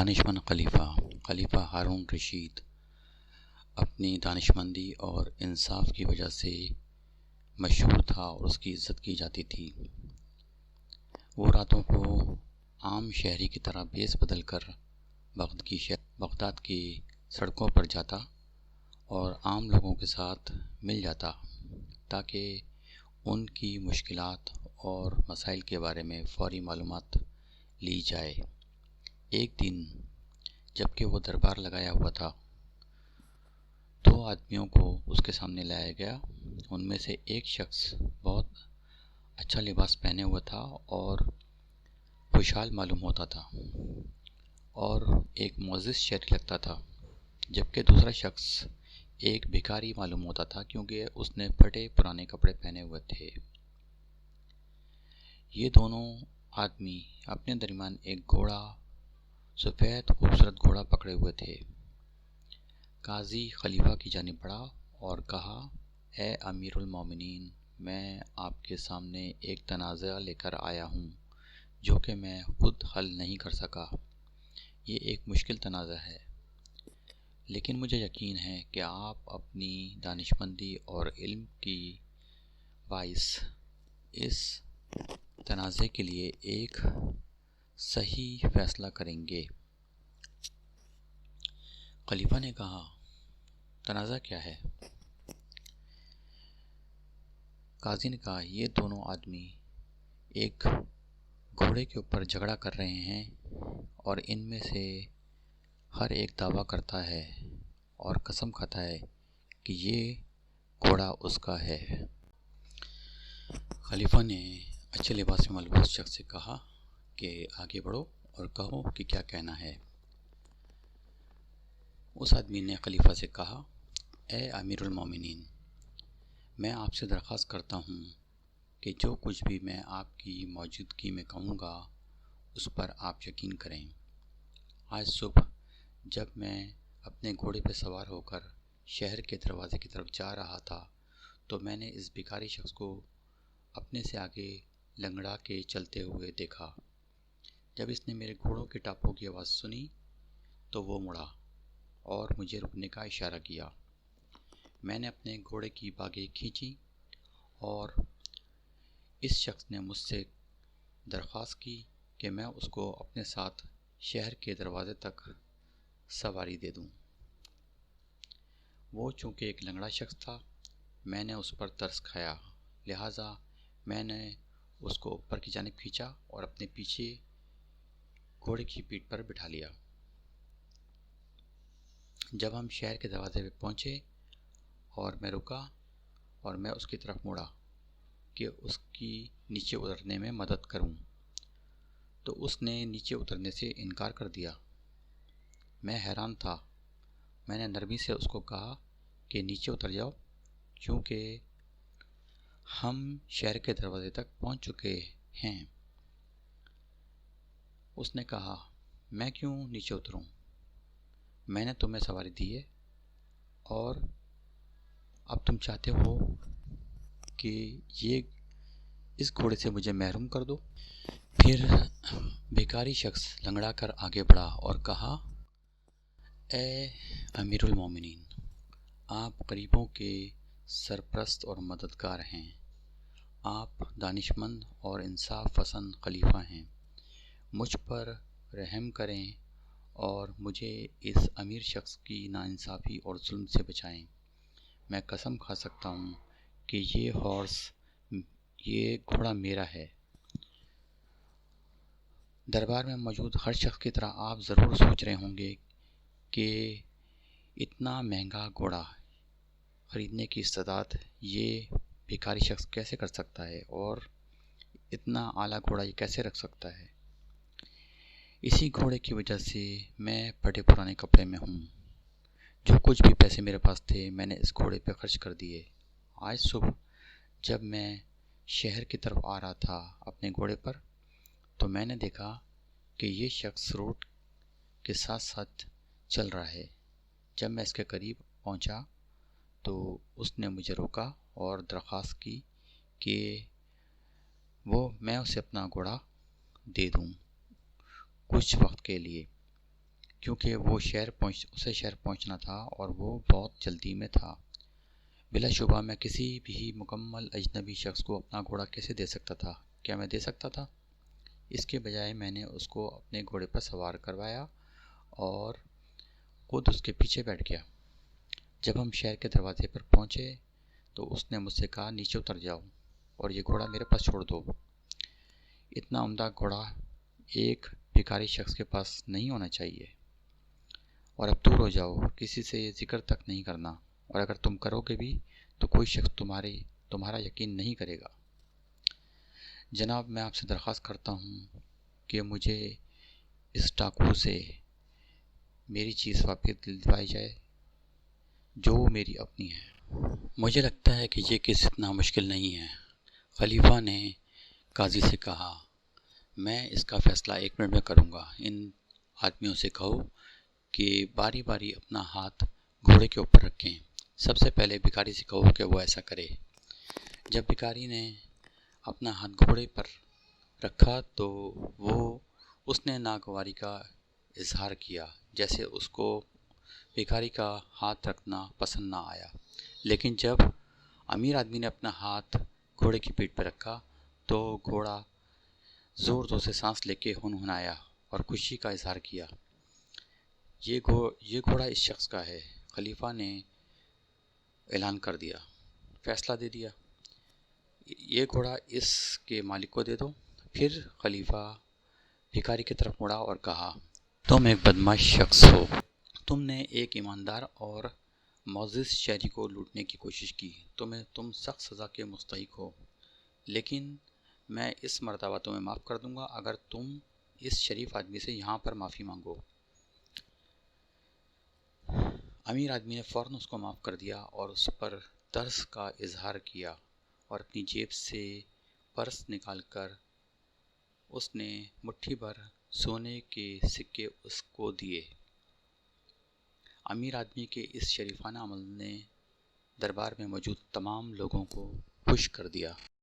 دانشمند خلیفہ ہارون رشید اپنی دانشمندی اور انصاف کی وجہ سے مشہور تھا اور اس کی عزت کی جاتی تھی۔ وہ راتوں کو عام شہری کی طرح بیس بدل کر بغداد کی سڑکوں پر جاتا اور عام لوگوں کے ساتھ مل جاتا تاکہ ان کی مشکلات اور مسائل کے بارے میں فوری معلومات لی جائے۔ ایک دن جب کہ وہ دربار لگایا ہوا تھا، 2 آدمیوں کو اس کے سامنے لایا گیا۔ ان میں سے ایک شخص بہت اچھا لباس پہنے ہوا تھا اور خوشحال معلوم ہوتا تھا اور ایک معزز شہری لگتا تھا، جبکہ دوسرا شخص ایک بھکاری معلوم ہوتا تھا کیونکہ اس نے پھٹے پرانے کپڑے پہنے ہوئے تھے۔ یہ دونوں آدمی اپنے درمیان ایک سفید خوبصورت گھوڑا پکڑے ہوئے تھے۔ قاضی خلیفہ کی جانب بڑھا اور کہا، اے امیر المومنین، میں آپ کے سامنے ایک تنازعہ لے کر آیا ہوں جو کہ میں خود حل نہیں کر سکا۔ یہ ایک مشکل تنازعہ ہے، لیکن مجھے یقین ہے کہ آپ اپنی دانشمندی اور علم کی باعث اس تنازعے کے لیے ایک صحیح فیصلہ کریں گے۔ خلیفہ نے کہا، تنازعہ کیا ہے؟ قاضی نے کہا، یہ دونوں آدمی ایک گھوڑے کے اوپر جھگڑا کر رہے ہیں اور ان میں سے ہر ایک دعویٰ کرتا ہے اور قسم کھاتا ہے کہ یہ گھوڑا اس کا ہے۔ خلیفہ نے اچھے لباس میں ملبوس شخص سے کہا کہ آگے بڑھو اور کہو کہ کیا کہنا ہے۔ اس آدمی نے خلیفہ سے کہا، اے امیر المومنین، میں آپ سے درخواست کرتا ہوں کہ جو کچھ بھی میں آپ کی موجودگی میں کہوں گا اس پر آپ یقین کریں۔ آج صبح جب میں اپنے گھوڑے پہ سوار ہو کر شہر کے دروازے کی طرف جا رہا تھا تو میں نے اس بھکاری شخص کو اپنے سے آگے لنگڑا کے چلتے ہوئے دیکھا۔ جب اس نے میرے گھوڑوں کے ٹاپوں کی آواز سنی تو وہ مڑا اور مجھے رکنے کا اشارہ کیا۔ میں نے اپنے گھوڑے کی باگیں کھینچی اور اس شخص نے مجھ سے درخواست کی کہ میں اس کو اپنے ساتھ شہر کے دروازے تک سواری دے دوں۔ وہ چونکہ ایک لنگڑا شخص تھا، میں نے اس پر ترس کھایا، لہٰذا میں نے اس کو اوپر کی جانب کھینچا اور اپنے پیچھے گھوڑے کی پیٹھ پر بٹھا لیا۔ جب ہم شہر کے دروازے پہ پہنچے اور میں رکا اور میں اس کی طرف مڑا کہ اس کی نیچے اترنے میں مدد کروں تو اس نے نیچے اترنے سے انکار کر دیا۔ میں حیران تھا۔ میں نے نرمی سے اس کو کہا کہ نیچے اتر جاؤ کیونکہ ہم شہر کے دروازے تک پہنچ چکے ہیں۔ اس نے کہا، میں کیوں نیچے اتروں؟ میں نے تمہیں سواری دی ہے اور اب تم چاہتے ہو کہ اس گھوڑے سے مجھے محروم کر دو؟ پھر بھکاری شخص لنگڑا کر آگے بڑھا اور کہا، اے امیر المومنین، آپ غریبوں کے سرپرست اور مددگار ہیں۔ آپ دانشمند اور انصاف پسند خلیفہ ہیں۔ مجھ پر رحم کریں اور مجھے اس امیر شخص کی ناانصافی اور ظلم سے بچائیں۔ میں قسم کھا سکتا ہوں کہ یہ گھوڑا میرا ہے۔ دربار میں موجود ہر شخص کی طرح آپ ضرور سوچ رہے ہوں گے کہ اتنا مہنگا گھوڑا خریدنے کی استطاعت یہ بھکاری شخص کیسے کر سکتا ہے اور اتنا اعلیٰ گھوڑا یہ کیسے رکھ سکتا ہے۔ اسی گھوڑے کی وجہ سے میں پھٹے پرانے کپڑے میں ہوں۔ جو کچھ بھی پیسے میرے پاس تھے میں نے اس گھوڑے پہ خرچ کر دیے۔ آج صبح جب میں شہر کی طرف آ رہا تھا اپنے گھوڑے پر تو میں نے دیکھا کہ یہ شخص روڈ کے ساتھ ساتھ چل رہا ہے۔ جب میں اس کے قریب پہنچا تو اس نے مجھے روکا اور درخواست کی کہ میں اسے اپنا گھوڑا دے دوں کچھ وقت کے لیے۔ کیونکہ اسے شہر پہنچنا تھا اور وہ بہت جلدی میں تھا۔ بلا شبہ میں کسی بھی مکمل اجنبی شخص کو اپنا گھوڑا کیسے دے سکتا تھا؟ کیا میں دے سکتا تھا؟ اس کے بجائے میں نے اس کو اپنے گھوڑے پر سوار کروایا اور خود اس کے پیچھے بیٹھ گیا۔ جب ہم شہر کے دروازے پر پہنچے تو اس نے مجھ سے کہا، نیچے اتر جاؤ اور یہ گھوڑا میرے پاس چھوڑ دو۔ اتنا عمدہ گھوڑا ایک بھکاری شخص کے پاس نہیں ہونا چاہیے۔ اور اب دور ہو جاؤ، کسی سے یہ ذکر تک نہیں کرنا، اور اگر تم کرو گے بھی تو کوئی شخص تمہارا یقین نہیں کرے گا۔ جناب، میں آپ سے درخواست کرتا ہوں کہ مجھے اس ڈاکو سے میری چیز واپس دلوائی جائے جو میری اپنی ہے۔ مجھے لگتا ہے کہ یہ کیس اتنا مشکل نہیں ہے۔ خلیفہ نے قاضی سے کہا، میں اس کا فیصلہ 1 منٹ میں کروں گا۔ ان آدمیوں سے کہو کہ باری باری اپنا ہاتھ گھوڑے کے اوپر رکھیں۔ سب سے پہلے بھکاری سے کہو کہ وہ ایسا کرے۔ جب بھکاری نے اپنا ہاتھ گھوڑے پر رکھا تو اس نے ناگواری کا اظہار کیا، جیسے اس کو بھکاری کا ہاتھ رکھنا پسند نہ آیا۔ لیکن جب امیر آدمی نے اپنا ہاتھ گھوڑے کی پیٹھ پر رکھا تو گھوڑا زور سے سانس لے کے ہنہنایا اور خوشی کا اظہار کیا۔ یہ گھوڑا اس شخص کا ہے۔ خلیفہ نے اعلان کر دیا، فیصلہ دے دیا، یہ گھوڑا اس کے مالک کو دے دو۔ پھر خلیفہ بھکاری کی طرف مڑا اور کہا، تم ایک بدمعاش شخص ہو۔ تم نے ایک ایماندار اور معزز شہری کو لوٹنے کی کوشش کی۔ تم سخت سزا کے مستحق ہو، لیکن میں اس مرتبہ تمہیں معاف کر دوں گا اگر تم اس شریف آدمی سے یہاں پر معافی مانگو۔ امیر آدمی نے فوراً اس کو معاف کر دیا اور اس پر ترس کا اظہار کیا اور اپنی جیب سے پرس نکال کر اس نے مٹھی بھر سونے کے سکے اس کو دیے۔ امیر آدمی کے اس شریفانہ عمل نے دربار میں موجود تمام لوگوں کو خوش کر دیا۔